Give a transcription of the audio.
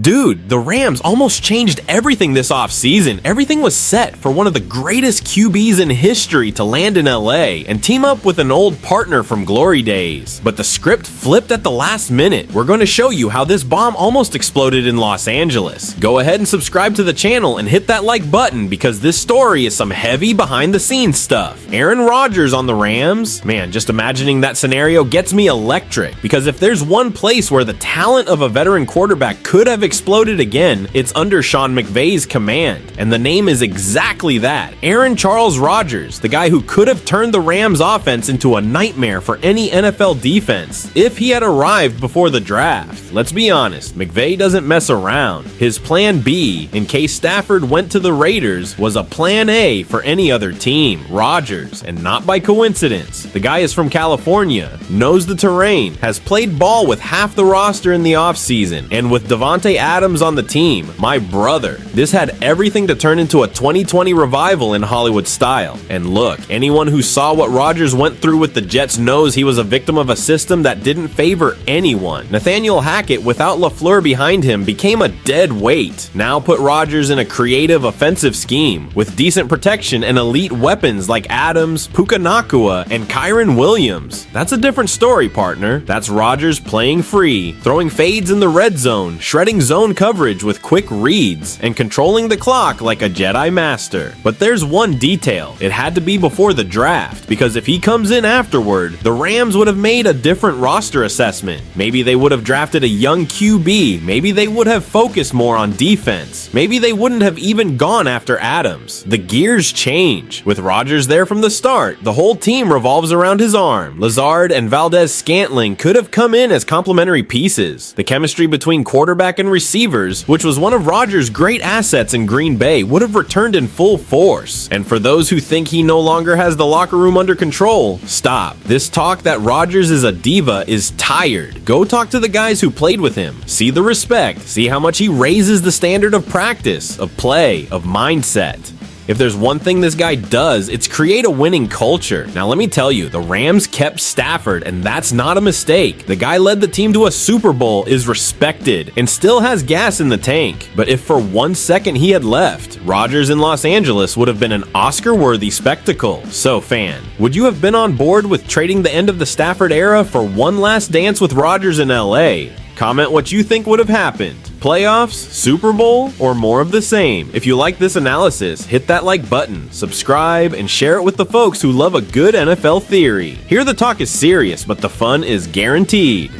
Dude, the Rams almost changed everything this offseason. Everything was set for one of the greatest QBs in history to land in LA and team up with an old partner from glory days. But the script flipped at the last minute. We're going to show you how this bomb almost exploded in Los Angeles. Go ahead and subscribe to the channel and hit that like button because this story is some heavy behind the scenes stuff. Aaron Rodgers on the Rams? Man, just imagining that scenario gets me electric because if there's one place where the talent of a veteran quarterback could have exploded again, it's under Sean McVay's command. And the name is exactly that. Aaron Charles Rodgers, the guy who could have turned the Rams offense into a nightmare for any NFL defense if he had arrived before the draft. Let's be honest, McVay doesn't mess around. His plan B, in case Stafford went to the Raiders, was a plan A for any other team, Rodgers, and not by coincidence. The guy is from California, knows the terrain, has played ball with half the roster in the offseason, and with Devontae Adams on the team, my brother. This had everything to turn into a 2020 revival in Hollywood style. And look, anyone who saw what Rodgers went through with the Jets knows he was a victim of a system that didn't favor anyone. Nathaniel Hackett, without LaFleur behind him, became a dead weight. Now put Rodgers in a creative offensive scheme with decent protection and elite weapons like Adams, Puka Nacua, and Kyron Williams. That's a different story, partner. That's Rodgers playing free, throwing fades in the red zone, shredding zone coverage with quick reads, and controlling the clock like a Jedi Master. But there's one detail. It had to be before the draft, because if he comes in afterward, the Rams would have made a different roster assessment. Maybe they would have drafted a young QB. Maybe they would have focused more on defense. Maybe they wouldn't have even gone after Adams. The gears change. With Rodgers there from the start, the whole team revolves around his arm. Lazard and Valdez-Scantling could have come in as complementary pieces. The chemistry between quarterback and receivers, which was one of Rodgers' great assets in Green Bay, would have returned in full force. And for those who think he no longer has the locker room under control, stop. This talk that Rodgers is a diva is tired. Go talk to the guys who played with him. See the respect. See how much he raises the standard of practice, of play, of mindset. If there's one thing this guy does, it's create a winning culture. Now let me tell you, the Rams kept Stafford, and that's not a mistake. The guy led the team to a Super Bowl, is respected, and still has gas in the tank. But if for 1 second he had left, Rodgers in Los Angeles would have been an Oscar-worthy spectacle. So fan, would you have been on board with trading the end of the Stafford era for one last dance with Rodgers in LA? Comment what you think would have happened. Playoffs, Super Bowl, or more of the same? If you like this analysis, hit that like button, subscribe, and share it with the folks who love a good NFL theory. Here the talk is serious, but the fun is guaranteed.